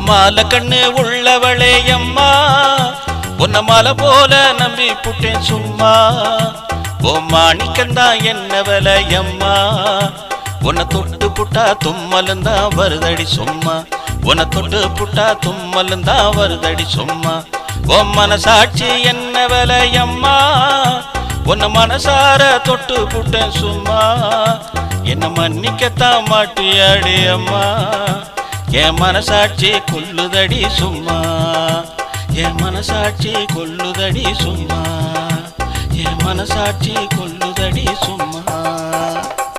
மால கண்ணு உள்ளவளே அம்மா உன்ன மலை போல நம்பி புட்டேன் சும்மா ஓ மாணிக்கந்தா என்ன விலை அம்மா உன்னை தொட்டு புட்டா தும்மலுந்தா வருதடி சும்மா உன்னை தொட்டு புட்டா தும்மலுந்தா வருதடி சும்மா ஓ மனசாட்சி என்ன விலை அம்மா உன்னை மனசார தொட்டு புட்டேன் சும்மா என்ன மன்னிக்கத்தான் மாட்டியாடி அம்மா என் மனசாட்சி கொல்லுதடி சும்மா என் மனசாட்சி கொல்லுதடி சும்மா என் மனசாட்சி கொல்லுதடி சும்மா